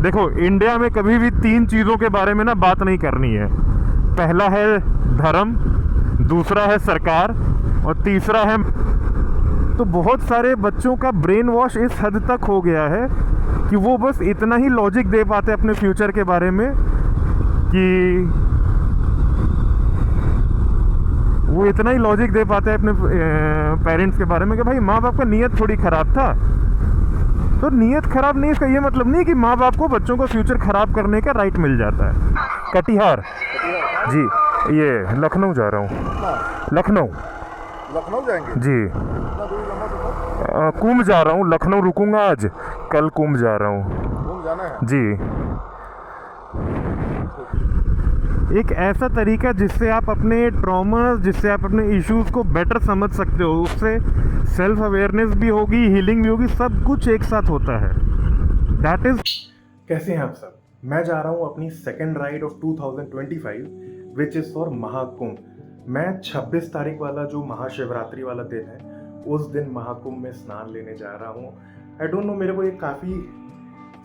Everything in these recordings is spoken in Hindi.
देखो, इंडिया में कभी भी 3 चीज़ों के बारे में ना बात नहीं करनी है। पहला है धर्म, दूसरा है सरकार और तीसरा है। तो बहुत सारे बच्चों का ब्रेन वॉश इस हद तक हो गया है कि वो बस इतना ही लॉजिक दे पाते अपने फ्यूचर के बारे में कि वो इतना ही लॉजिक दे पाते हैं अपने पेरेंट्स के बारे में कि भाई माँ बाप का नीयत थोड़ी ख़राब था। तो नीयत ख़राब नहीं, इसका ये मतलब नहीं कि माँ बाप को बच्चों का फ्यूचर ख़राब करने का राइट मिल जाता है। कटिहार जी, ये लखनऊ जा रहा हूँ। लखनऊ जाएंगे जी। कुंभ जा रहा हूँ, लखनऊ रुकूंगा आज, कल कुंभ जा रहा हूँ। घूम जाना है जी। एक ऐसा तरीका जिससे आप अपने ट्रॉमा, जिससे आप अपने इश्यूज को बेटर समझ सकते हो, उससे सेल्फ अवेयरनेस भी होगी, हीलिंग भी होगी, सब कुछ एक साथ होता है। That is. कैसे हैं आप सब? मैं जा रहा हूँ अपनी second ride of 2025 which is for Mahakumbh. मैं 26 तारीख वाला जो महाशिवरात्रि वाला दिन है, उस दिन महाकुंभ में स्नान लेने जा रहा हूँ। आई डोंट नो, मेरे को ये काफ़ी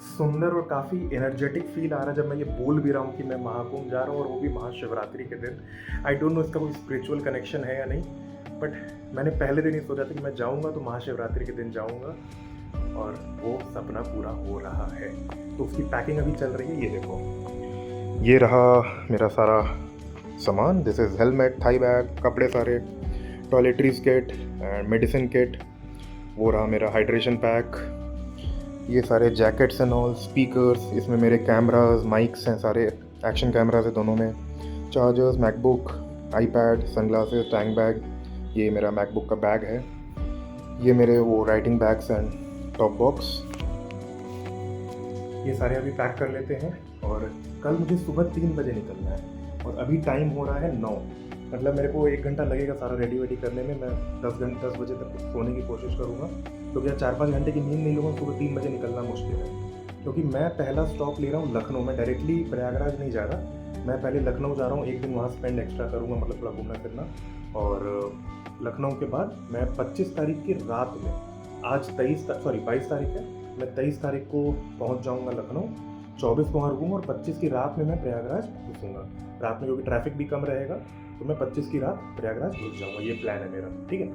सुंदर और काफ़ी एनर्जेटिक फील आ रहा है जब मैं ये बोल भी रहा हूँ कि मैं महाकुंभ जा रहा हूँ और वो भी महाशिवरात्रि के दिन। आई डोंट नो इसका कोई स्पिरिचुअल कनेक्शन है या नहीं, बट मैंने पहले दिन ही सोचा था कि मैं जाऊँगा तो महाशिवरात्रि के दिन जाऊँगा, और वो सपना पूरा हो रहा है। तो उसकी पैकिंग अभी चल रही है। ये देखो, ये रहा मेरा सारा सामान। This is helmet, thigh bag, कपड़े सारे, toiletries kit and medicine kit. वो रहा मेरा हाइड्रेशन पैक, ये सारे जैकेट्स एंड ऑल, स्पीकर्स, इसमें मेरे कैमरास, माइक्स हैं, सारे एक्शन कैमरास है दोनों में, chargers, MacBook, iPad, sunglasses, tank bag. ये मेरा मैकबुक का बैग है। ये मेरे वो writing bags and top box. ये सारे अभी पैक कर लेते हैं और कल मुझे सुबह 3 बजे निकलना है और अभी टाइम हो रहा है 9। मतलब मेरे को 1 घंटा लगेगा सारा रेडी वेडी करने में। मैं 10 बजे तक सोने की कोशिश करूँगा, क्योंकि 4-5 घंटे की नींद नहीं लूँगा। सुबह 3 बजे निकलना मुश्किल है, क्योंकि मैं पहला स्टॉप ले रहा हूँ लखनऊ। मैं डायरेक्टली प्रयागराज नहीं जा रहा, मैं पहले लखनऊ जा रहा हूँ। 1 दिन वहाँ स्पेंड एक्स्ट्रा करूँगा, मतलब थोड़ा घूमना फिरना। और लखनऊ के बाद मैं 25 तारीख की रात में, आज 22 तारीख है, मैं 23 तारीख को पहुँच जाऊँगा लखनऊ, 24 को वहाँ रुकूँगा और 25 की रात में मैं प्रयागराज घुसूँगा। रात में क्योंकि ट्रैफिक भी कम रहेगा, तो मैं 25 की रात प्रयागराज घुस जाऊँगा। ये प्लान है मेरा, ठीक है।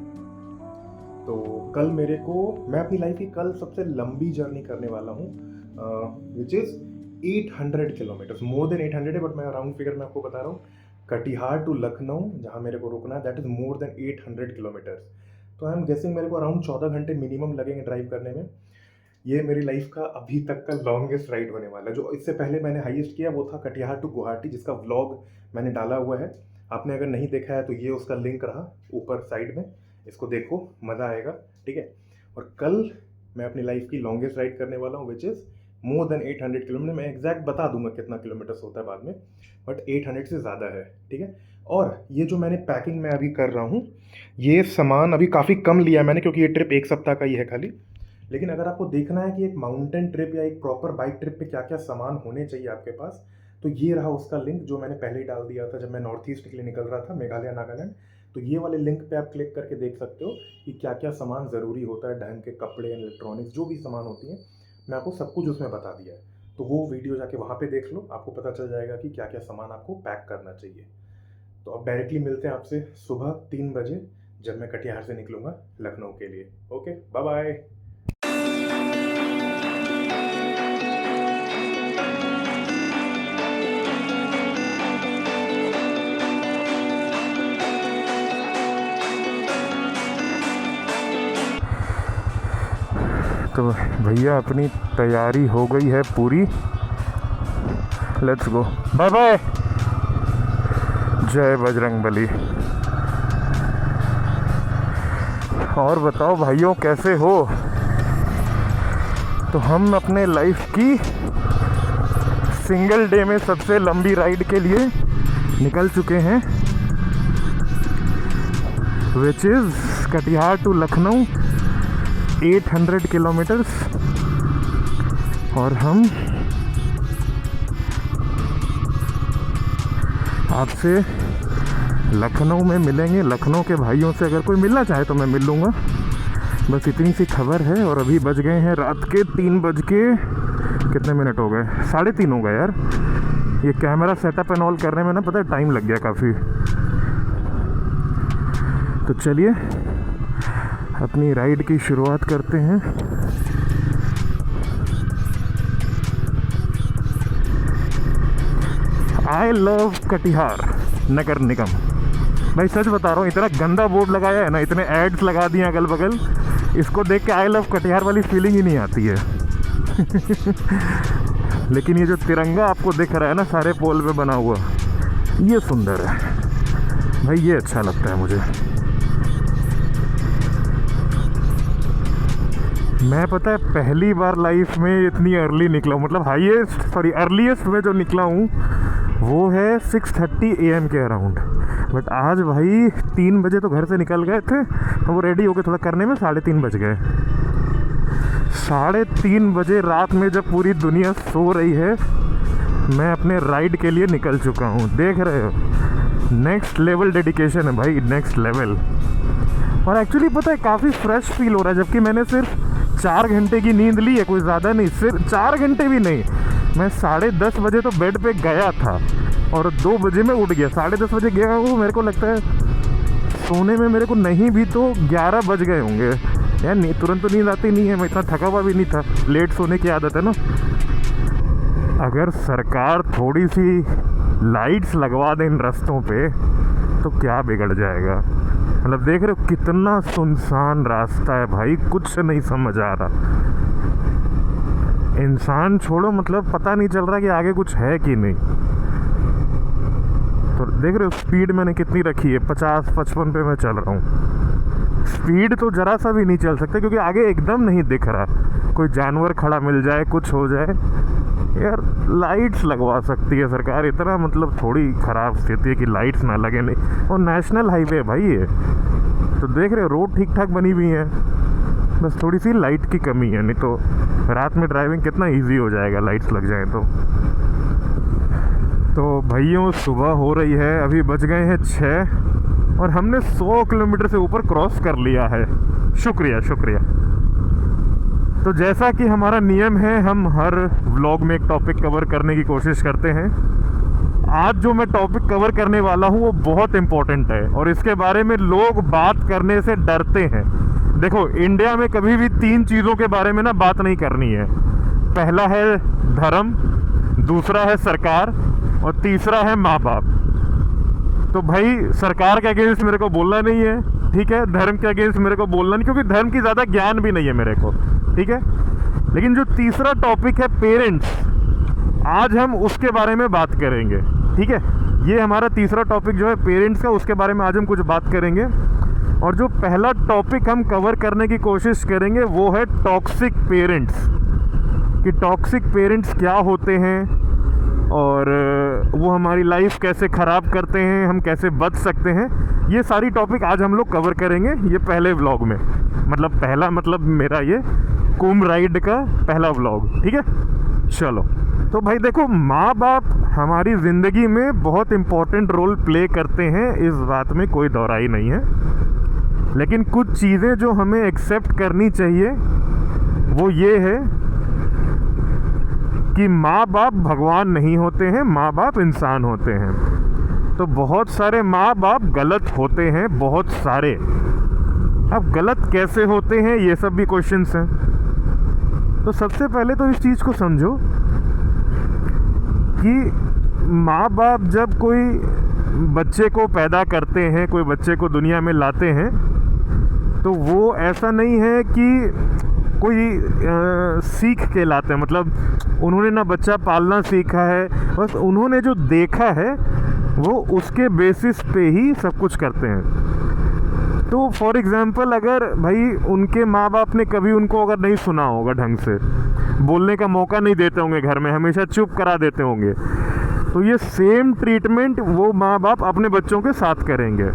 तो कल मेरे को, मैं अपनी लाइफ की कल सबसे लंबी जर्नी करने वाला हूँ, which is 800 kilometres, more than 800 है, बट मैं राउंड फिगर में आपको बता रहा हूँ। कटिहार टू लखनऊ जहाँ मेरे को रुकना है, that is more than 800 kilometres. तो आई एम गेसिंग मेरे को अराउंड 14 घंटे मिनिमम लगेंगे ड्राइव करने में। ये मेरी लाइफ का अभी तक का लॉन्गेस्ट राइड होने वाला है। जो इससे पहले मैंने हाईएस्ट किया वो था कटिहार टू गुवाहाटी, जिसका व्लॉग मैंने डाला हुआ है। आपने अगर नहीं देखा है तो ये उसका लिंक रहा ऊपर साइड में, इसको देखो, मज़ा आएगा, ठीक है। और कल मैं अपनी लाइफ की लॉन्गेस्ट राइड करने वाला हूँ, which is more than 800 kilometre. मैं एग्जैक्ट बता दूंगा कितना किलोमीटर्स होता है बाद में, बट 800 से ज़्यादा है, ठीक है। और ये जो मैंने पैकिंग मैं अभी कर रहा हूँ, ये सामान अभी काफ़ी कम लिया है मैंने, क्योंकि ये ट्रिप 1 सप्ताह का ही है खाली। लेकिन अगर आपको देखना है कि एक माउंटेन ट्रिप या एक प्रॉपर बाइक ट्रिप पे क्या क्या सामान होने चाहिए आपके पास, तो ये रहा उसका लिंक, जो मैंने पहले ही डाल दिया था जब मैं नॉर्थ ईस्ट के लिए निकल रहा था, मेघालय, नागालैंड। तो ये वाले लिंक पे आप क्लिक करके देख सकते हो कि क्या क्या सामान ज़रूरी होता है, ढंग के कपड़े, इलेक्ट्रॉनिक्स, जो भी सामान होती हैं, मैं आपको सब कुछ उसमें बता दिया है। तो वो वीडियो जाके वहाँ पे देख लो, आपको पता चल जाएगा कि क्या क्या सामान आपको पैक करना चाहिए। तो अब डायरेक्टली मिलते हैं आपसे सुबह 3 बजे, जब मैं कटिहार से निकलूँगा लखनऊ के लिए। Okay, bye bye. तो भैया अपनी तैयारी हो गई है पूरी, लेट्स गो, बाय बाय। जय बजरंगबली। और बताओ भाइयों, कैसे हो? तो हम अपने लाइफ की सिंगल डे में सबसे लंबी राइड के लिए निकल चुके हैं, which is Katihar to Lucknow, 800 kilometres. और हम आपसे लखनऊ में मिलेंगे। लखनऊ के भाइयों से अगर कोई मिलना चाहे तो मैं मिल लूँगा, बस इतनी सी खबर है। और अभी बज गए हैं रात के 3 बज के कितने मिनट हो गए? 3:30 हो गए यार। ये कैमरा सेटअप एंड ऑल करने में ना पता है टाइम लग गया काफ़ी। तो चलिए अपनी राइड की शुरुआत करते हैं। आई लव कटिहार नगर निगम। भाई सच बता रहा हूँ, इतना गंदा बोर्ड लगाया है ना, इतने एड्स लगा दिए अगल बगल, इसको देख के आई लव कटिहार वाली फीलिंग ही नहीं आती है। लेकिन ये जो तिरंगा आपको दिख रहा है ना सारे पोल पे बना हुआ, ये सुंदर है भाई, ये अच्छा लगता है मुझे। मैं पता है पहली बार लाइफ में इतनी अर्ली निकला हूँ, मतलब अर्लीस्ट में जो निकला हूँ वो है 6:30 AM के अराउंड। बट आज भाई 3 बजे तो घर से निकल गए थे, वो रेडी होके थोड़ा करने में 3:30 बज गए। 3:30 बजे रात में जब पूरी दुनिया सो रही है, मैं अपने राइड के लिए निकल चुका हूँ। देख रहे हो, नेक्स्ट लेवल डेडिकेशन है भाई, नेक्स्ट लेवल। और एक्चुअली पता है काफ़ी फ्रेश फील हो रहा है, जबकि मैंने सिर्फ 4 घंटे की नींद ली है, कोई ज़्यादा नहीं, सिर्फ 4 घंटे भी नहीं। मैं 10:30 बजे तो बेड पे गया था और 2 बजे मैं उठ गया। 10:30 बजे गया हूँ, मेरे को लगता है सोने में मेरे को नहीं भी तो 11 बज गए होंगे यार। नहीं, तुरंत तो नींद आती नहीं है, मैं इतना थका हुआ भी नहीं था, लेट सोने की आदत है ना। अगर सरकार थोड़ी सी लाइट्स लगवा दे इन रास्तों पे तो क्या बिगड़ जाएगा। मतलब देख रहे हो कितना सुनसान रास्ता है भाई, कुछ नहीं समझ आ रहा। इंसान छोड़ो, मतलब पता नहीं चल रहा कि आगे कुछ है कि नहीं। तो देख रहे हो स्पीड मैंने कितनी रखी है, 50-55 पे मैं चल रहा हूँ। स्पीड तो जरा सा भी नहीं चल सकता क्योंकि आगे एकदम नहीं दिख रहा, कोई जानवर खड़ा मिल जाए, कुछ हो जाए। यार लाइट्स लगवा सकती है सरकार, इतना मतलब थोड़ी ख़राब स्थिति है कि लाइट्स ना लगे। नहीं, और नेशनल हाईवे है भाई ये, तो देख रहे हो रोड ठीक ठाक बनी हुई है, बस थोड़ी सी लाइट की कमी है। नहीं तो रात में ड्राइविंग कितना इजी हो जाएगा लाइट्स लग जाए तो भाइयों सुबह हो रही है, अभी बज गए हैं 6 और हमने 100 किलोमीटर से ऊपर क्रॉस कर लिया है। शुक्रिया शुक्रिया। तो जैसा कि हमारा नियम है, हम हर व्लॉग में एक टॉपिक कवर करने की कोशिश करते हैं। आज जो मैं टॉपिक कवर करने वाला हूँ वो बहुत इम्पोर्टेंट है और इसके बारे में लोग बात करने से डरते हैं। देखो, इंडिया में कभी भी 3 चीज़ों के बारे में ना बात नहीं करनी है। पहला है धर्म, दूसरा है सरकार और तीसरा है माँ बाप। तो भाई सरकार के अगेंस्ट मेरे को बोलना नहीं है, ठीक है। धर्म के अगेंस्ट मेरे को बोलना नहीं, क्योंकि धर्म की ज़्यादा ज्ञान भी नहीं है मेरे को, ठीक है। लेकिन जो तीसरा टॉपिक है पेरेंट्स, आज हम उसके बारे में बात करेंगे, ठीक है। ये हमारा तीसरा टॉपिक जो है पेरेंट्स का, उसके बारे में आज हम कुछ बात करेंगे। और जो पहला टॉपिक हम कवर करने की कोशिश करेंगे वो है टॉक्सिक पेरेंट्स, कि टॉक्सिक पेरेंट्स क्या होते हैं और वो हमारी लाइफ कैसे ख़राब करते हैं, हम कैसे बच सकते हैं। ये सारी टॉपिक आज हम लोग कवर करेंगे ये पहले व्लॉग में। मतलब पहला मतलब मेरा ये कुंभ राइड का पहला व्लॉग, ठीक है। चलो, तो भाई देखो, माँ बाप हमारी ज़िंदगी में बहुत इम्पोर्टेंट रोल प्ले करते हैं, इस बात में कोई दोहराई नहीं है। लेकिन कुछ चीज़ें जो हमें एक्सेप्ट करनी चाहिए वो ये है कि माँ बाप भगवान नहीं होते हैं, माँ बाप इंसान होते हैं। तो बहुत सारे माँ बाप गलत होते हैं, बहुत सारे। अब गलत कैसे होते हैं, ये सब भी क्वेश्चंस हैं। तो सबसे पहले तो इस चीज़ को समझो कि माँ बाप जब कोई बच्चे को पैदा करते हैं, कोई बच्चे को दुनिया में लाते हैं, तो वो ऐसा नहीं है कि कोई सीख के लाते हैं। मतलब उन्होंने ना बच्चा पालना सीखा है, बस उन्होंने जो देखा है वो उसके बेसिस पे ही सब कुछ करते हैं। तो फॉर एग्ज़ाम्पल, अगर भाई उनके माँ बाप ने कभी उनको अगर नहीं सुना होगा, ढंग से बोलने का मौका नहीं देते होंगे, घर में हमेशा चुप करा देते होंगे, तो ये सेम ट्रीटमेंट वो माँ बाप अपने बच्चों के साथ करेंगे,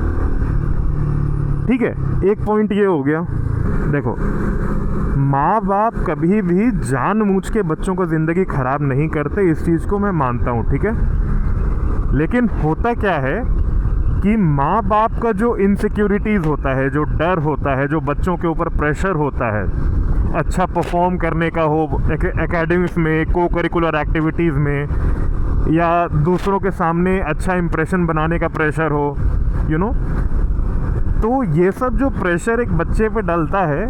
ठीक है। एक पॉइंट ये हो गया। देखो, माँ बाप कभी भी जानबूझ के बच्चों को ज़िंदगी ख़राब नहीं करते, इस चीज़ को मैं मानता हूँ, ठीक है। लेकिन होता क्या है कि माँ बाप का जो इनसिक्योरिटीज़ होता है, जो डर होता है, जो बच्चों के ऊपर प्रेशर होता है, अच्छा परफॉर्म करने का हो एकेडमिक्स में, को करिकुलर एक्टिविटीज़ में, या दूसरों के सामने अच्छा इंप्रेशन बनाने का प्रेशर हो, यू नो। तो ये सब जो प्रेशर एक बच्चे पे डलता है,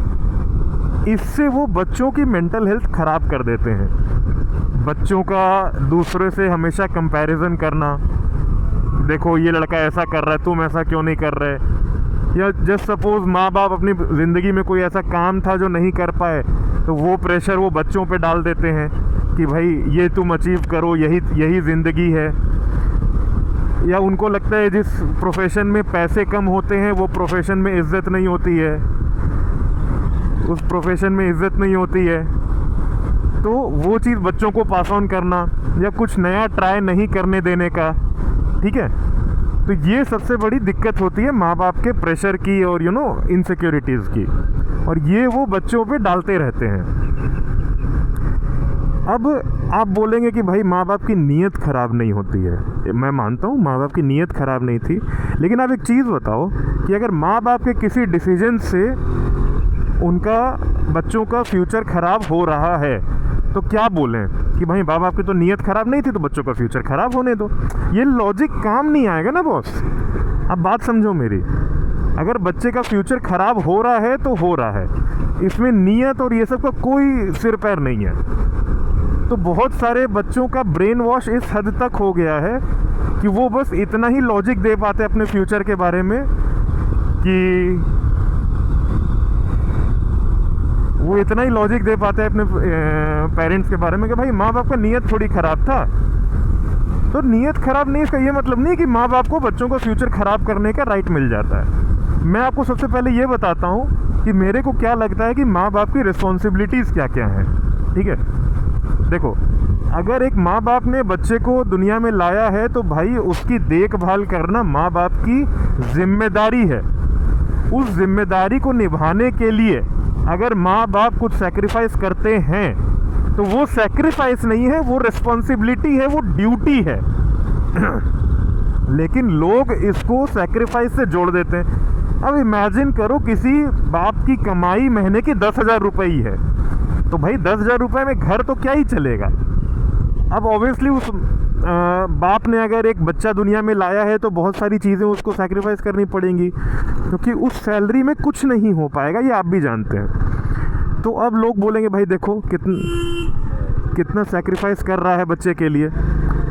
इससे वो बच्चों की मेंटल हेल्थ ख़राब कर देते हैं। बच्चों का दूसरे से हमेशा कंपैरिजन करना, देखो ये लड़का ऐसा कर रहा है, तुम ऐसा क्यों नहीं कर रहे। या जस्ट सपोज माँ बाप अपनी ज़िंदगी में कोई ऐसा काम था जो नहीं कर पाए, तो वो प्रेशर वो बच्चों पे डाल देते हैं कि भाई ये तुम अचीव करो, यही ज़िंदगी है। या उनको लगता है जिस प्रोफेशन में पैसे कम होते हैं वो प्रोफेशन में इज़्ज़त नहीं होती है, उस प्रोफेशन में इज़्ज़त नहीं होती है। तो वो चीज़ बच्चों को पास ऑन करना, या कुछ नया ट्राई नहीं करने देने का, ठीक है। तो ये सबसे बड़ी दिक्कत होती है माँ बाप के प्रेशर की और यू नो इनसिक्योरिटीज़ की, और ये वो बच्चों पे डालते रहते हैं। अब आप बोलेंगे कि भाई माँ बाप की नीयत ख़राब नहीं होती है। मैं मानता हूँ माँ बाप की नीयत ख़राब नहीं थी, लेकिन आप एक चीज़ बताओ कि अगर माँ बाप के किसी डिसीजन से उनका बच्चों का फ्यूचर ख़राब हो रहा है, तो क्या बोलें कि भाई माँ बाप की तो नीयत ख़राब नहीं थी तो बच्चों का फ्यूचर ख़राब होने दो। ये लॉजिक काम नहीं आएगा ना बॉस। अब बात समझो मेरी, अगर बच्चे का फ्यूचर ख़राब हो रहा है तो हो रहा है, इसमें नीयत और ये सब का कोई सिर पैर नहीं है। तो बहुत सारे बच्चों का ब्रेन वॉश इस हद तक हो गया है कि वो बस इतना ही लॉजिक दे पाते अपने फ्यूचर के बारे में कि वो इतना ही लॉजिक दे पाते हैं अपने पेरेंट्स के बारे में कि भाई माँ बाप का नीयत थोड़ी ख़राब था। तो नीयत ख़राब नहीं, इसका ये मतलब नहीं कि माँ बाप को बच्चों का फ्यूचर ख़राब करने का राइट मिल जाता है। मैं आपको सबसे पहले ये बताता हूँ कि मेरे को क्या लगता है कि माँ बाप की रिस्पॉन्सिबिलिटीज़ क्या क्या हैं, ठीक है। देखो, अगर एक माँ बाप ने बच्चे को दुनिया में लाया है तो भाई उसकी देखभाल करना माँ बाप की जिम्मेदारी है। उस जिम्मेदारी को निभाने के लिए अगर माँ बाप कुछ सैक्रिफाइस करते हैं तो वो सैक्रिफाइस नहीं है, वो रिस्पॉन्सिबिलिटी है, वो ड्यूटी है। लेकिन लोग इसको सैक्रिफाइस से जोड़ देते हैं। अब इमेजिन करो किसी बाप की कमाई महीने की 10,000 रुपये ही है, तो भाई 10,000 रुपये में घर तो क्या ही चलेगा। अब ऑब्वियसली उस बाप ने अगर एक बच्चा दुनिया में लाया है तो बहुत सारी चीज़ें उसको सैक्रिफाइस करनी पड़ेंगी, क्योंकि उस सैलरी में कुछ नहीं हो पाएगा, ये आप भी जानते हैं। तो अब लोग बोलेंगे भाई देखो कितना सैक्रिफाइस कर रहा है बच्चे के लिए।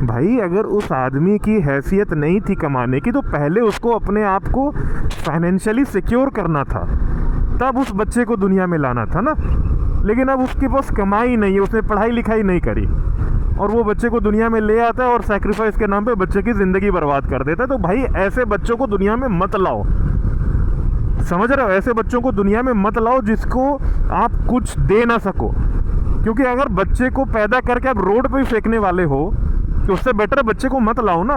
भाई अगर उस आदमी की हैसियत नहीं थी कमाने की तो पहले उसको अपने आप को फाइनेंशियली सिक्योर करना था, तब उस बच्चे को दुनिया में लाना था ना। लेकिन अब उसके पास कमाई नहीं है, उसने पढ़ाई लिखाई नहीं करी, और वो बच्चे को दुनिया में ले आता है और सैक्रिफाइस के नाम पे बच्चे की ज़िंदगी बर्बाद कर देता है। तो भाई ऐसे बच्चों को दुनिया में मत लाओ, समझ रहे हो। ऐसे बच्चों को दुनिया में मत लाओ जिसको आप कुछ दे ना सको, क्योंकि अगर बच्चे को पैदा करके आप रोड पे ही फेंकने वाले हो तो उससे बेटर बच्चे को मत लाओ ना।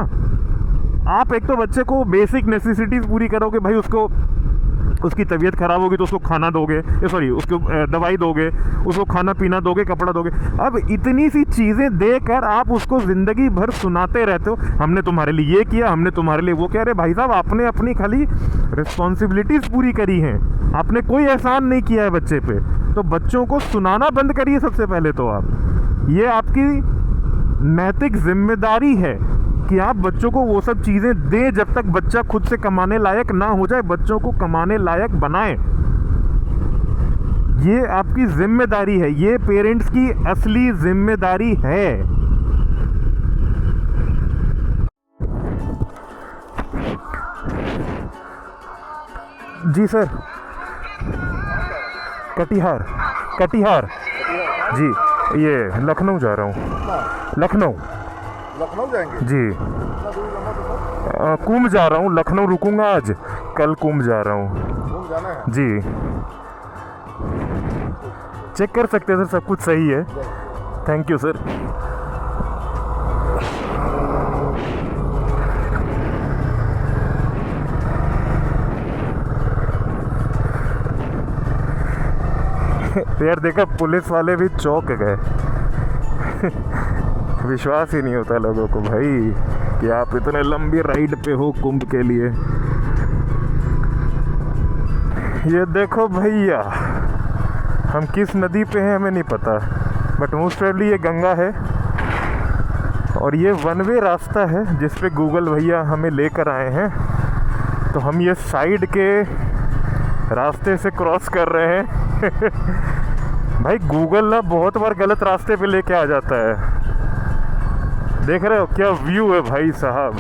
आप एक तो बच्चे को बेसिक नेसेसिटीज़ पूरी करोगे, भाई उसकी तबीयत ख़राब होगी तो उसको खाना दोगे, सॉरी उसको दवाई दोगे, उसको खाना पीना दोगे, कपड़ा दोगे। अब इतनी सी चीज़ें देकर आप उसको ज़िंदगी भर सुनाते रहते हो हमने तुम्हारे लिए ये किया, हमने तुम्हारे लिए वो किया। अरे भाई साहब, आपने अपनी खाली रिस्पॉन्सिबिलिटीज़ पूरी करी हैं, आपने कोई एहसान नहीं किया है बच्चे पे। तो बच्चों को सुनाना बंद करिए सबसे पहले तो आप। ये आपकी नैतिक जिम्मेदारी है कि आप बच्चों को वो सब चीज़ें दें जब तक बच्चा खुद से कमाने लायक ना हो जाए। बच्चों को कमाने लायक बनाएं, ये आपकी जिम्मेदारी है, ये पेरेंट्स की असली जिम्मेदारी है। जी सर, कटिहार जी, ये लखनऊ जा रहा हूँ। लखनऊ जाएंगे जी, कुंभ जा रहा हूँ। लखनऊ रुकूंगा आज, कल कुंभ जा रहा हूँ जाना है जी। चेक कर सकते हैं सर, सब कुछ सही है। Thank you sir. यार देखा, पुलिस वाले भी चौंक गए। विश्वास ही नहीं होता लोगों को भाई कि आप इतने लंबी राइड पे हो कुंभ के लिए। ये देखो भैया, हम किस नदी पे हैं हमें नहीं पता, बट मोस्ट प्रोबेबली ये गंगा है और ये वन वे रास्ता है जिस पे गूगल भैया हमें लेकर आए हैं। तो हम ये साइड के रास्ते से क्रॉस कर रहे हैं। भाई गूगल ना बहुत बार गलत रास्ते पे लेके आ जाता है। देख रहे हो क्या व्यू है भाई साहब।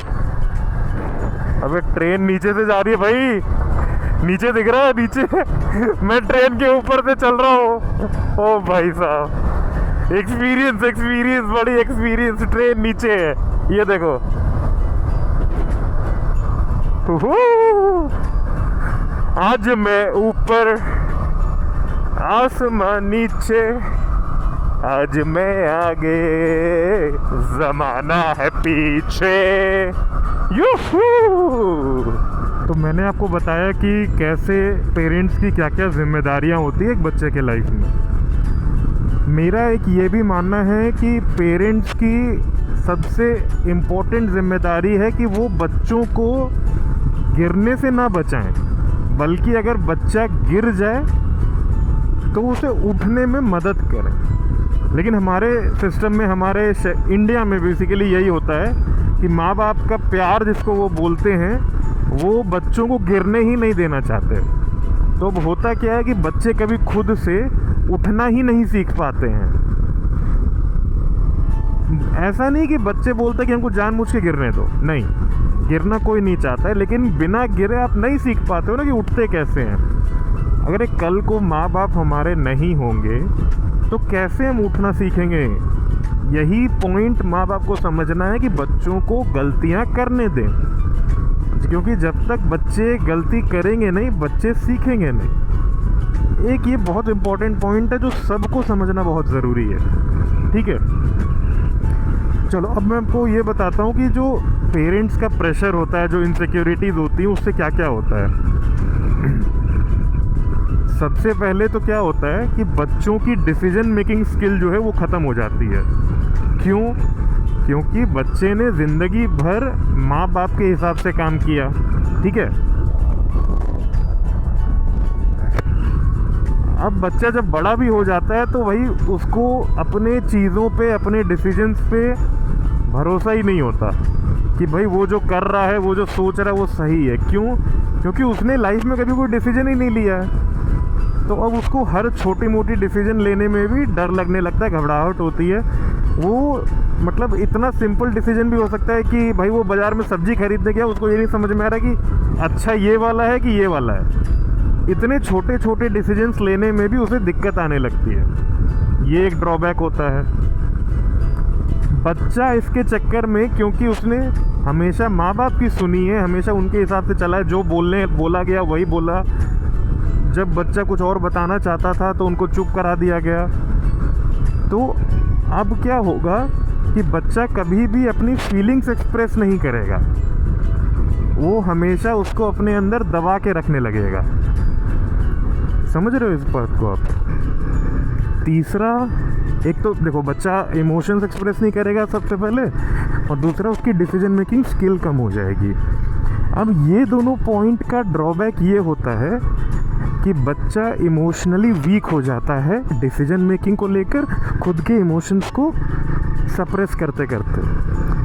अबे ट्रेन नीचे से जा रही है भाई, नीचे दिख रहा है नीचे। मैं ट्रेन के ऊपर से चल रहा हूँ। ओ भाई साहब, एक्सपीरियंस एक्सपीरियंस बड़ी एक्सपीरियंस। ट्रेन नीचे है, ये देखो। आज मैं ऊपर आसमान नीचे, आज मैं आगे जमाना है पीछे। यूहू। तो मैंने आपको बताया कि कैसे पेरेंट्स की क्या क्या जिम्मेदारियां होती है एक बच्चे के लाइफ में। मेरा एक ये भी मानना है कि पेरेंट्स की सबसे इम्पोर्टेंट जिम्मेदारी है कि वो बच्चों को गिरने से ना बचाएं, बल्कि अगर बच्चा गिर जाए तो उसे उठने में मदद करें। लेकिन हमारे सिस्टम में, हमारे इंडिया में बेसिकली यही होता है कि माँ बाप का प्यार जिसको वो बोलते हैं, वो बच्चों को गिरने ही नहीं देना चाहते। तो अब होता क्या है कि बच्चे कभी खुद से उठना ही नहीं सीख पाते हैं। ऐसा नहीं कि बच्चे बोलते कि हमको जानबूझ के गिरने दो, नहीं, गिरना कोई नहीं चाहता है, लेकिन बिना गिरे आप नहीं सीख पाते हो ना कि उठते कैसे हैं। अगर एक कल को माँ बाप हमारे नहीं होंगे तो कैसे हम उठना सीखेंगे। यही पॉइंट माँ बाप को समझना है कि बच्चों को गलतियाँ करने दें, क्योंकि जब तक बच्चे गलती करेंगे नहीं, बच्चे सीखेंगे नहीं। एक ये बहुत इम्पोर्टेंट पॉइंट है जो सबको समझना बहुत ज़रूरी है। ठीक है, चलो अब मैं आपको ये बताता हूँ कि जो पेरेंट्स का प्रेशर होता है, जो इनसिक्योरिटीज़ होती हैं, उससे क्या क्या होता है। सबसे पहले तो क्या होता है कि बच्चों की डिसीजन मेकिंग स्किल जो है वो ख़त्म हो जाती है। क्यों? क्योंकि बच्चे ने ज़िंदगी भर माँ बाप के हिसाब से काम किया। ठीक है, अब बच्चा जब बड़ा भी हो जाता है तो वही उसको अपने चीज़ों पे, अपने डिसीजंस पे भरोसा ही नहीं होता कि भाई वो जो कर रहा है, वो जो सोच रहा है वो सही है। क्यों? क्योंकि उसने लाइफ में कभी कोई डिसीजन ही नहीं लिया है। तो अब उसको हर छोटी मोटी डिसीजन लेने में भी डर लगने लगता है, घबराहट होती है। वो मतलब इतना सिंपल डिसीजन भी हो सकता है कि भाई वो बाज़ार में सब्ज़ी खरीदने गया, उसको ये नहीं समझ में आ रहा कि अच्छा ये वाला है कि ये वाला है। इतने छोटे छोटे डिसीजंस लेने में भी उसे दिक्कत आने लगती है। ये एक ड्रॉबैक होता है। बच्चा इसके चक्कर में, क्योंकि उसने हमेशा माँ बाप की सुनी है, हमेशा उनके हिसाब से चला है, जो बोला गया वही बोला। जब बच्चा कुछ और बताना चाहता था तो उनको चुप करा दिया गया। तो अब क्या होगा कि बच्चा कभी भी अपनी फीलिंग्स एक्सप्रेस नहीं करेगा, वो हमेशा उसको अपने अंदर दबा के रखने लगेगा। समझ रहे हो इस बात को आप? तीसरा, एक तो देखो बच्चा इमोशंस एक्सप्रेस नहीं करेगा सबसे पहले, और दूसरा उसकी डिसीजन मेकिंग स्किल कम हो जाएगी। अब ये दोनों पॉइंट का ड्रॉबैक ये होता है कि बच्चा इमोशनली वीक हो जाता है डिसीजन मेकिंग को लेकर, खुद के इमोशंस को सप्रेस करते करते।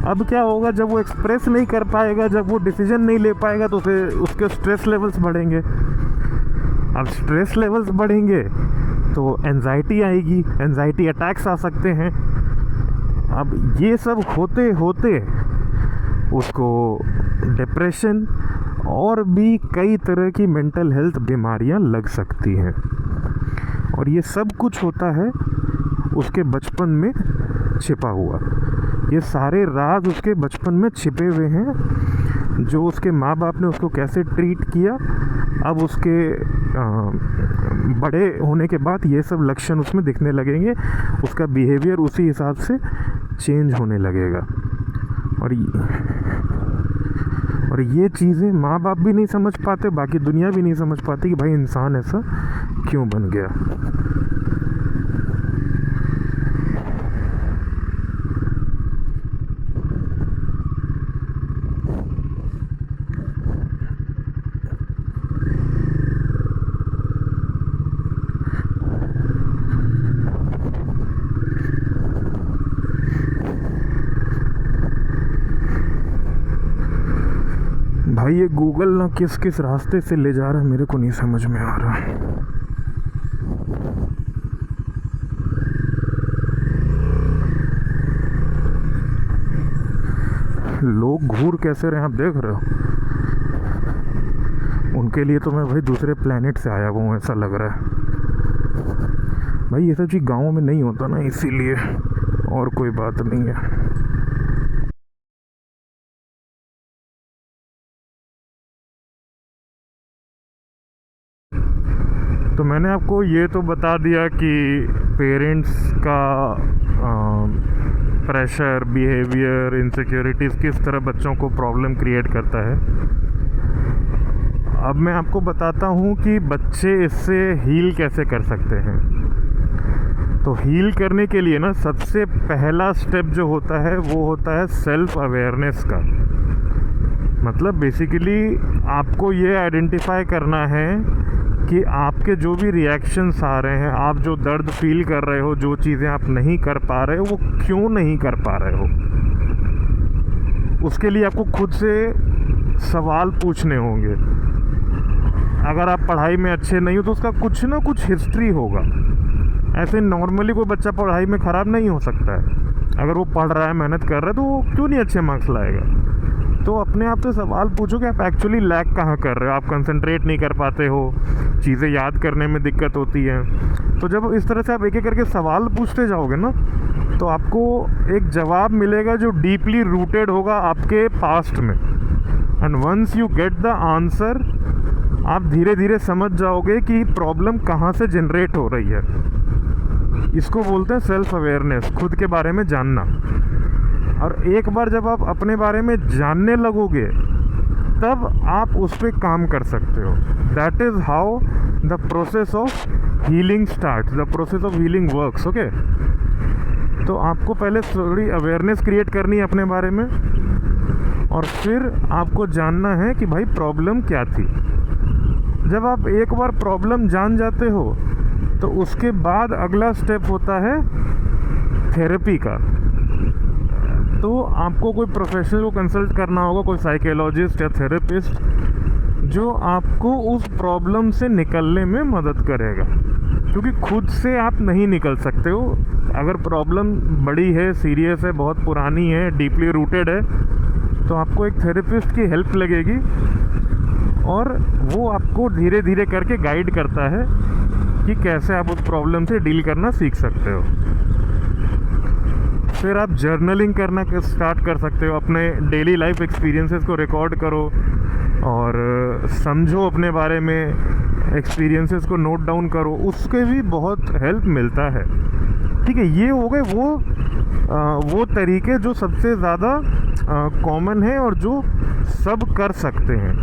अब क्या होगा, जब वो एक्सप्रेस नहीं कर पाएगा, जब वो डिसीजन नहीं ले पाएगा, तो उसे उसके स्ट्रेस लेवल्स बढ़ेंगे। अब स्ट्रेस लेवल्स बढ़ेंगे तो एंजाइटी आएगी, एंजाइटी अटैक्स आ सकते हैं। अब ये सब होते होते उसको डिप्रेशन और भी कई तरह की मेंटल हेल्थ बीमारियां लग सकती हैं। और ये सब कुछ होता है उसके बचपन में छिपा हुआ। ये सारे राज उसके बचपन में छिपे हुए हैं, जो उसके माँ बाप ने उसको कैसे ट्रीट किया। अब उसके बड़े होने के बाद ये सब लक्षण उसमें दिखने लगेंगे, उसका बिहेवियर उसी हिसाब से चेंज होने लगेगा। और ये चीज़ें माँ बाप भी नहीं समझ पाते, बाकी दुनिया भी नहीं समझ पाती कि भाई इंसान ऐसा क्यों बन गया। भाई ये गूगल ना किस किस रास्ते से ले जा रहा है मेरे को नहीं समझ में आ रहा। लोग घूर कैसे रहे हैं आप देख रहे हो। उनके लिए तो मैं भाई दूसरे प्लेनेट से आया हुआ हूँ ऐसा लग रहा है। भाई ये सब चीज़ गाँव में नहीं होता ना, इसीलिए, और कोई बात नहीं है। तो मैंने आपको ये तो बता दिया कि पेरेंट्स का प्रेशर, बिहेवियर, इनसिक्योरिटीज़ किस तरह बच्चों को प्रॉब्लम क्रिएट करता है। अब मैं आपको बताता हूँ कि बच्चे इससे हील कैसे कर सकते हैं। तो हील करने के लिए ना सबसे पहला स्टेप जो होता है वो होता है सेल्फ अवेयरनेस का। मतलब बेसिकली आपको ये आइडेंटिफाई करना है कि आपके जो भी रिएक्शंस आ रहे हैं, आप जो दर्द फील कर रहे हो, जो चीज़ें आप नहीं कर पा रहे हो, वो क्यों नहीं कर पा रहे हो। उसके लिए आपको खुद से सवाल पूछने होंगे। अगर आप पढ़ाई में अच्छे नहीं हो तो उसका कुछ ना कुछ हिस्ट्री होगा। ऐसे नॉर्मली कोई बच्चा पढ़ाई में ख़राब नहीं हो सकता है। अगर वो पढ़ रहा है, मेहनत कर रहा है, तो वो क्यों नहीं अच्छे मार्क्स लाएगा। तो अपने आप से सवाल पूछो कि आप एक्चुअली लैग कहाँ कर रहे हो। आप कंसंट्रेट नहीं कर पाते हो, चीज़ें याद करने में दिक्कत होती है। तो जब इस तरह से आप एक एक करके सवाल पूछते जाओगे ना, तो आपको एक जवाब मिलेगा जो डीपली रूटेड होगा आपके पास्ट में। And once you get the answer, आप धीरे धीरे समझ जाओगे कि प्रॉब्लम कहाँ से जनरेट हो रही है। इसको बोलते हैं सेल्फ अवेयरनेस, खुद के बारे में जानना। और एक बार जब आप अपने बारे में जानने लगोगे तब आप उस पर काम कर सकते हो। That is how the process of healing start, the process of healing works. Okay, तो आपको पहले थोड़ी अवेयरनेस क्रिएट करनी है अपने बारे में, और फिर आपको जानना है कि भाई प्रॉब्लम क्या थी। जब आप एक बार प्रॉब्लम जान जाते हो तो उसके बाद अगला स्टेप होता है थेरेपी का। तो आपको कोई प्रोफेशनल को कंसल्ट करना होगा, कोई साइकोलॉजिस्ट या थेरेपिस्ट, जो आपको उस प्रॉब्लम से निकलने में मदद करेगा। क्योंकि खुद से आप नहीं निकल सकते हो। अगर प्रॉब्लम बड़ी है, सीरियस है, बहुत पुरानी है, डीपली रूटेड है, तो आपको एक थेरेपिस्ट की हेल्प लगेगी, और वो आपको धीरे धीरे करके गाइड करता है कि कैसे आप उस प्रॉब्लम से डील करना सीख सकते हो। फिर आप जर्नलिंग करना स्टार्ट कर सकते हो। अपने डेली लाइफ एक्सपीरियंसेस को रिकॉर्ड करो और समझो अपने बारे में, एक्सपीरियंसेस को नोट डाउन करो, उसके भी बहुत हेल्प मिलता है। ठीक है, ये हो गए वो तरीके जो सबसे ज़्यादा कॉमन है और जो सब कर सकते हैं।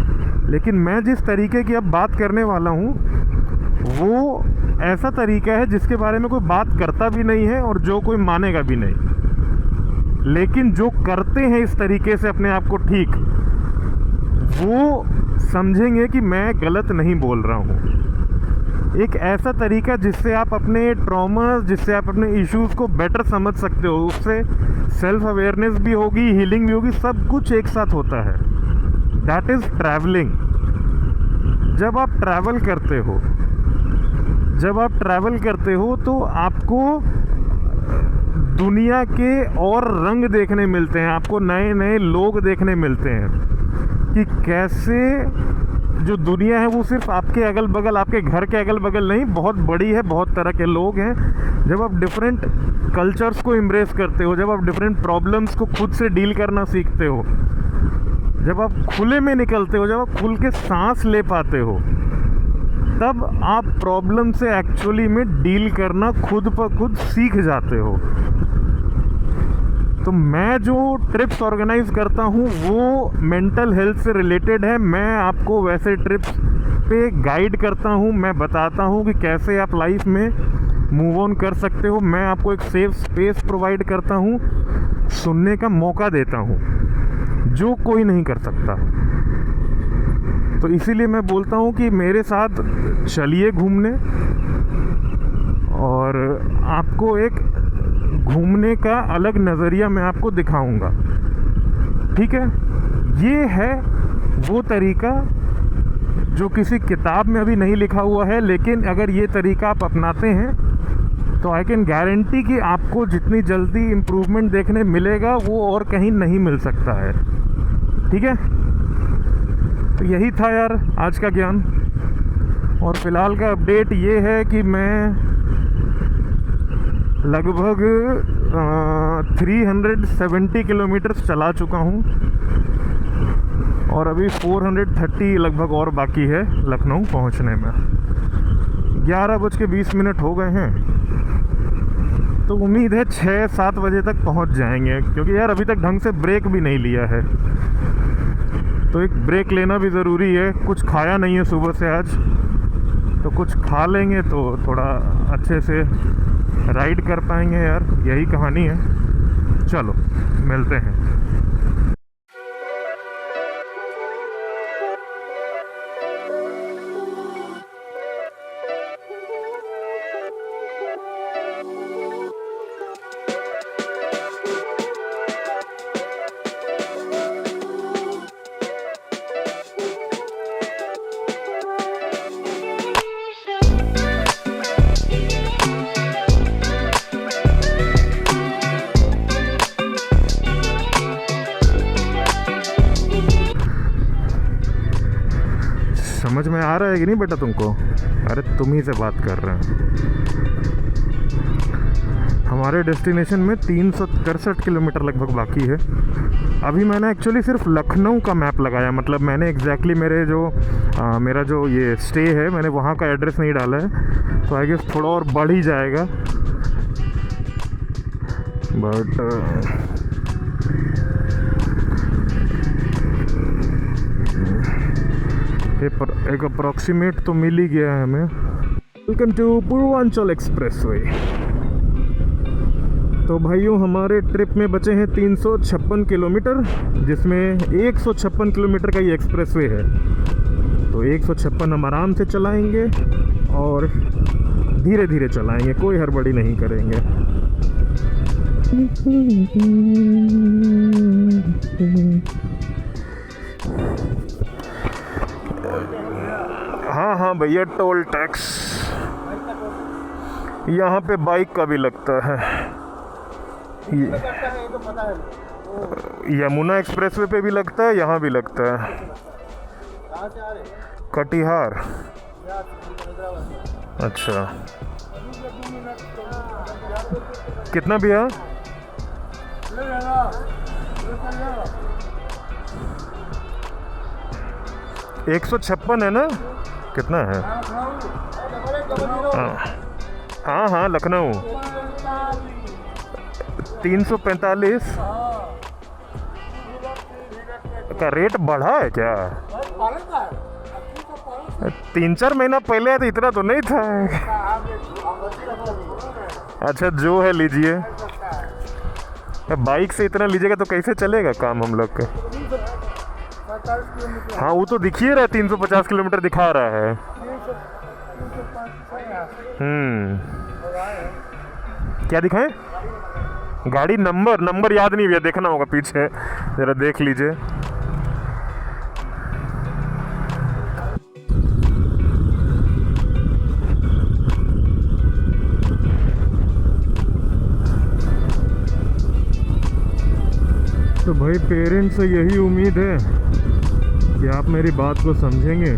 लेकिन मैं जिस तरीके की अब बात करने वाला हूँ वो ऐसा तरीका है जिसके बारे में कोई बात करता भी नहीं है और जो कोई मानेगा भी नहीं। लेकिन जो करते हैं इस तरीके से अपने आप को ठीक, वो समझेंगे कि मैं गलत नहीं बोल रहा हूँ। एक ऐसा तरीका जिससे आप अपने ट्रॉमा, जिससे आप अपने इश्यूज़ को बेटर समझ सकते हो, उससे सेल्फ अवेयरनेस भी होगी, हीलिंग भी होगी, सब कुछ एक साथ होता है। That is travelling. जब आप ट्रैवल करते हो तो आपको दुनिया के और रंग देखने मिलते हैं, आपको नए नए लोग देखने मिलते हैं कि कैसे जो दुनिया है वो सिर्फ आपके अगल बगल, आपके घर के अगल बगल नहीं, बहुत बड़ी है, बहुत तरह के लोग हैं। जब आप डिफरेंट कल्चर्स को एम्ब्रेस करते हो, जब आप डिफरेंट प्रॉब्लम्स को खुद से डील करना सीखते हो, जब आप खुले में निकलते हो, जब आप खुल के सांस ले पाते हो, तब आप प्रॉब्लम से एक्चुअली में डील करना खुद पर खुद सीख जाते हो। तो मैं जो ट्रिप्स ऑर्गेनाइज करता हूँ वो मेंटल हेल्थ से रिलेटेड है। मैं आपको वैसे ट्रिप्स पे गाइड करता हूँ, मैं बताता हूँ कि कैसे आप लाइफ में मूव ऑन कर सकते हो। मैं आपको एक सेफ स्पेस प्रोवाइड करता हूँ, सुनने का मौका देता हूँ, जो कोई नहीं कर सकता। तो इसीलिए मैं बोलता हूँ कि मेरे साथ चलिए घूमने, और आपको एक घूमने का अलग नज़रिया मैं आपको दिखाऊंगा। ठीक है, ये है वो तरीका जो किसी किताब में अभी नहीं लिखा हुआ है, लेकिन अगर ये तरीका आप अपनाते हैं तो आई कैन गारंटी कि आपको जितनी जल्दी इम्प्रूवमेंट देखने मिलेगा वो और कहीं नहीं मिल सकता है। ठीक है, तो यही था यार आज का ज्ञान। और फ़िलहाल का अपडेट ये है कि मैं लगभग 370 किलोमीटर चला चुका हूँ और अभी 430 लगभग और बाकी है लखनऊ पहुँचने में। 11:20 हो गए हैं, तो उम्मीद है 6-7 बजे तक पहुंच जाएंगे, क्योंकि यार अभी तक ढंग से ब्रेक भी नहीं लिया है, तो एक ब्रेक लेना भी ज़रूरी है। कुछ खाया नहीं है सुबह से आज, तो कुछ खा लेंगे तो थोड़ा अच्छे से राइड कर पाएंगे यार, यही कहानी है। चलो मिलते हैं। समझ में आ रहा है कि नहीं बेटा तुमको? अरे तुम ही से बात कर रहे हैं। हमारे डेस्टिनेशन में 363 किलोमीटर लगभग बाकी है। अभी मैंने एक्चुअली सिर्फ लखनऊ का मैप लगाया, मतलब मैंने एग्जैक्टली मेरा जो ये स्टे है मैंने वहाँ का एड्रेस नहीं डाला है, तो आई गेस थोड़ा और बढ़ ही जाएगा। बट एक अप्रॉक्सीमेट तो मिल ही गया है हमें। Welcome to Purvanchal expressway. तो भाइयों हमारे ट्रिप में बचे हैं 356 किलोमीटर, जिसमें 156 किलोमीटर का ये एक्सप्रेसवे है। तो 156 हम आराम से चलाएंगे और धीरे धीरे चलाएंगे, कोई हड़बड़ी नहीं करेंगे। हाँ हाँ भैया, टोल टैक्स यहाँ पे बाइक का भी लगता है। यमुना एक्सप्रेसवे पे भी लगता है, यहाँ भी लगता है। कटिहार, अच्छा कितना भैया? 156 है ना? कितना है? हाँ हाँ लखनऊ 345 का रेट बढ़ा है क्या? 3-4 महीना पहले तो इतना तो नहीं था। अच्छा जो है लीजिए। बाइक से इतना लीजिएगा तो कैसे चलेगा काम हम लोग का? हाँ वो तो दिखिए रहा है, 350 किलोमीटर दिखा रहा है। क्या दिखाएं? गाड़ी नंबर याद नहीं भैया, देखना होगा पीछे, जरा देख लीजिए। तो भाई पेरेंट्स से यही उम्मीद है कि आप मेरी बात को समझेंगे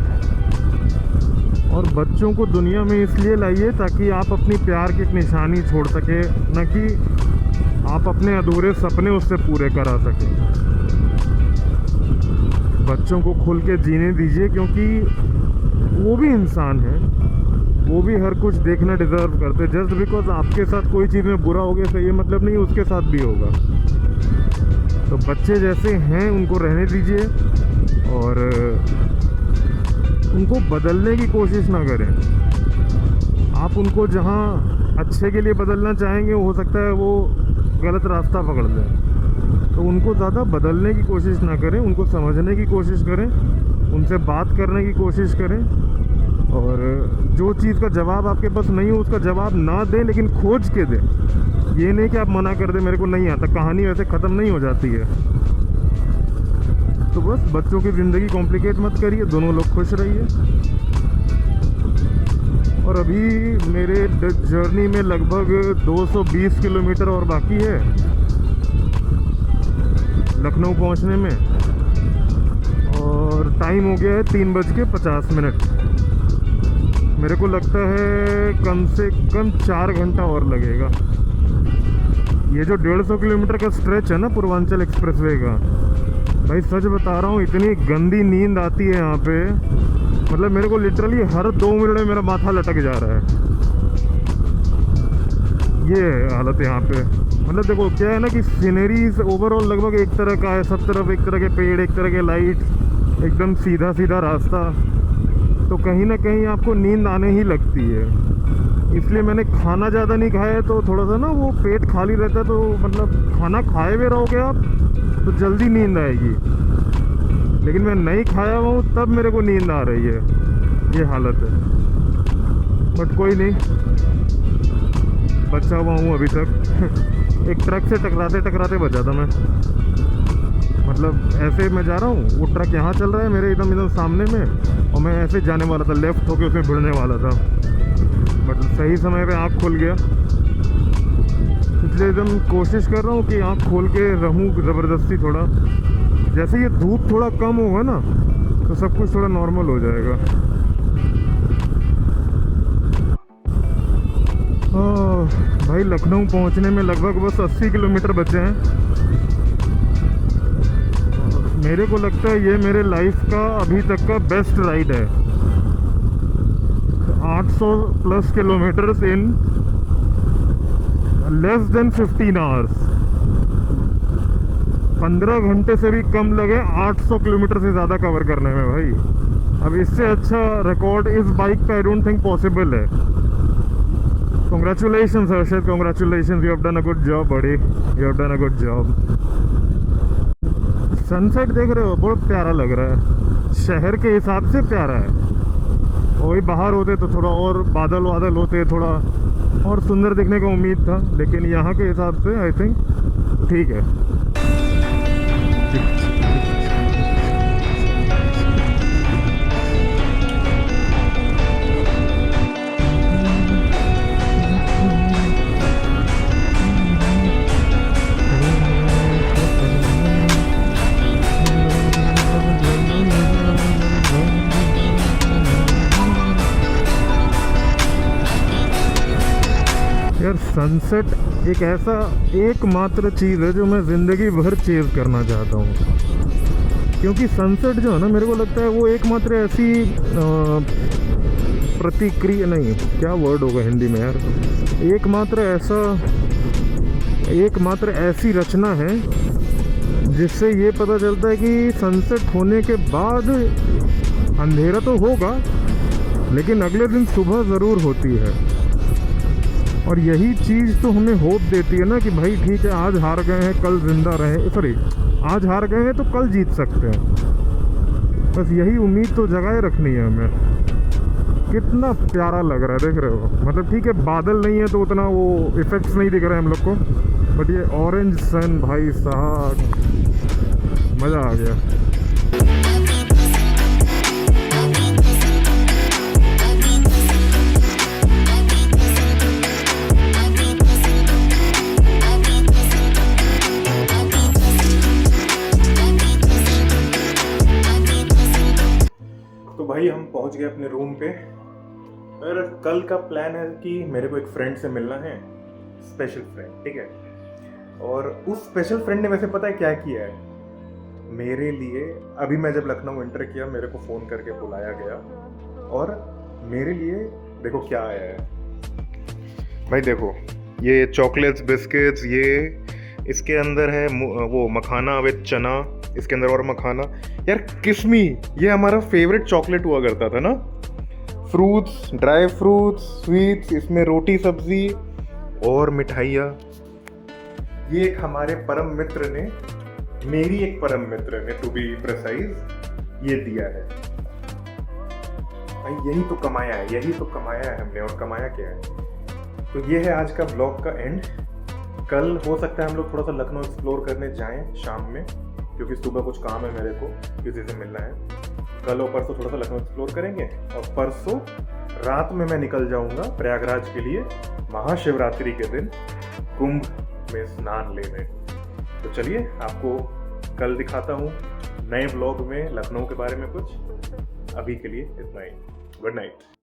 और बच्चों को दुनिया में इसलिए लाइए ताकि आप अपनी प्यार की एक निशानी छोड़ सके, न कि आप अपने अधूरे सपने उससे पूरे करा सके। बच्चों को खुल के जीने दीजिए, क्योंकि वो भी इंसान है, वो भी हर कुछ देखना डिज़र्व करते। जस्ट बिकॉज आपके साथ कोई चीज़ में बुरा हो गया तो ये मतलब नहीं उसके साथ भी होगा। तो बच्चे जैसे हैं उनको रहने दीजिए और उनको बदलने की कोशिश ना करें। आप उनको जहाँ अच्छे के लिए बदलना चाहेंगे हो सकता है वो गलत रास्ता पकड़ लें, तो उनको ज़्यादा बदलने की कोशिश ना करें, उनको समझने की कोशिश करें, उनसे बात करने की कोशिश करें। और जो चीज़ का जवाब आपके पास नहीं हो उसका जवाब ना दें, लेकिन खोज के दें। ये नहीं कि आप मना कर दें मेरे को नहीं आता, कहानी वैसे ख़त्म नहीं हो जाती है। तो बस बच्चों की ज़िंदगी कॉम्प्लिकेट मत करिए, दोनों लोग खुश रहिए। और अभी मेरे जर्नी में लगभग 220 किलोमीटर और बाकी है लखनऊ पहुंचने में, और टाइम हो गया है 3:50। मेरे को लगता है कम से कम 4 घंटा और लगेगा। ये जो 150 किलोमीटर का स्ट्रेच है ना पूर्वांचल एक्सप्रेसवे का, भाई सच बता रहा हूँ इतनी गंदी नींद आती है यहाँ पे, मतलब मेरे को लिटरली हर 2 मिनट में मेरा माथा लटक जा रहा है। ये है हालत यहाँ पे। मतलब देखो क्या है ना कि सीनरीज ओवरऑल लगभग एक तरह का है, सब तरफ एक तरह के पेड़, एक तरह के लाइट, एकदम सीधा सीधा रास्ता, तो कहीं ना कहीं आपको नींद आने ही लगती है। इसलिए मैंने खाना ज़्यादा नहीं खाया, तो थोड़ा सा ना वो पेट खाली रहता है, तो मतलब खाना खाए हुए रहोगे आप तो जल्दी नींद आएगी, लेकिन मैं नहीं खाया हुआ हूँ तब मेरे को नींद आ रही है। ये हालत है, बट कोई नहीं, बचा हुआ हूँ अभी तक। एक ट्रक से टकराते टकराते बचा था मैं, मतलब ऐसे मैं जा रहा हूँ, वो ट्रक यहाँ चल रहा है मेरे एकदम सामने में, और मैं ऐसे जाने वाला था, लेफ्ट होके उसमें भिड़ने वाला था, बट सही समय पे आँख खुल गया। इसलिए एकदम कोशिश कर रहा हूँ कि आँख खोल के रहूँ ज़बरदस्ती थोड़ा। जैसे ये धूप थोड़ा कम होगा ना तो सब कुछ थोड़ा नॉर्मल हो जाएगा। भाई लखनऊ पहुंचने में लगभग बस 80 किलोमीटर बचे हैं। मेरे को लगता है ये मेरे लाइफ का अभी तक का बेस्ट राइड है। 800 plus kilometres in less than 15 hours. 15 घंटे से भी कम लगे 800 किलोमीटर से ज़्यादा कवर करने में भाई। अब इससे अच्छा रिकॉर्ड इस बाइक का आई डोंट थिंक पॉसिबल है। Congratulations Harshad, congratulations, you have done a good job buddy, you have done a good job। Sunset देख रहे हो, बहुत प्यारा लग रहा है, शहर के हिसाब से प्यारा है। वही बाहर होते तो थोड़ा और बादल वादल होते, थोड़ा और सुंदर दिखने का उम्मीद था, लेकिन यहाँ के हिसाब से आई थिंक ठीक है। यार सनसेट एक ऐसा एकमात्र चीज़ है जो मैं ज़िंदगी भर चेज़ करना चाहता हूँ, क्योंकि सनसेट जो है ना, मेरे को लगता है वो एकमात्र ऐसी प्रतिक्रिया नहीं, क्या वर्ड होगा हिंदी में यार, एकमात्र ऐसी रचना है जिससे ये पता चलता है कि सनसेट होने के बाद अंधेरा तो होगा लेकिन अगले दिन सुबह ज़रूर होती है। और यही चीज़ तो हमें होप देती है ना कि भाई ठीक है, आज हार गए हैं कल जिंदा रहे, सॉरी आज हार गए हैं तो कल जीत सकते हैं। बस यही उम्मीद तो जगाए रखनी है हमें। कितना प्यारा लग रहा है, देख रहे हो, मतलब ठीक है बादल नहीं है तो उतना वो इफेक्ट्स नहीं दिख रहा है हम लोग को, बट ये ऑरेंज सन भाई साहब, मज़ा आ गया। तो भाई हम पहुंच गए अपने रूम पे। और कल का प्लान है कि मेरे को एक फ्रेंड से मिलना है, स्पेशल फ्रेंड, ठीक है। और उस स्पेशल फ्रेंड ने वैसे पता है क्या किया है मेरे लिए। अभी मैं जब लखनऊ एंटर किया मेरे को फ़ोन करके बुलाया गया और मेरे लिए देखो क्या आया है भाई। देखो ये चॉकलेट्स, बिस्किट्स, ये इसके अंदर है वो मखाना विद चना, इसके अंदर और मखाना। यार किस्मी, ये हमारा फेवरेट चॉकलेट हुआ करता था ना। फ्रूट्स, ड्राई फ्रूट्स, स्वीट्स, इसमें रोटी सब्जी और मिठाइयाँ। ये एक हमारे परम मित्र ने, मेरी एक परम मित्र ने टू बी प्रिसाइज, ये दिया है भाई। यही तो कमाया है, यही तो कमाया है हमने। और कमाया क्या है? तो ये है आज का ब्लॉग का एंड। कल हो सकता है हम लोग थोड़ा सा लखनऊ एक्सप्लोर करने जाएं शाम में, क्योंकि सुबह कुछ काम है मेरे को, किसी से मिलना है। कल और परसों थोड़ा सा लखनऊ एक्सप्लोर करेंगे और परसों रात में मैं निकल जाऊंगा प्रयागराज के लिए महाशिवरात्रि के दिन कुंभ में स्नान लेने। तो चलिए आपको कल दिखाता हूँ नए ब्लॉग में लखनऊ के बारे में कुछ। अभी के लिए इतना ही। Good night.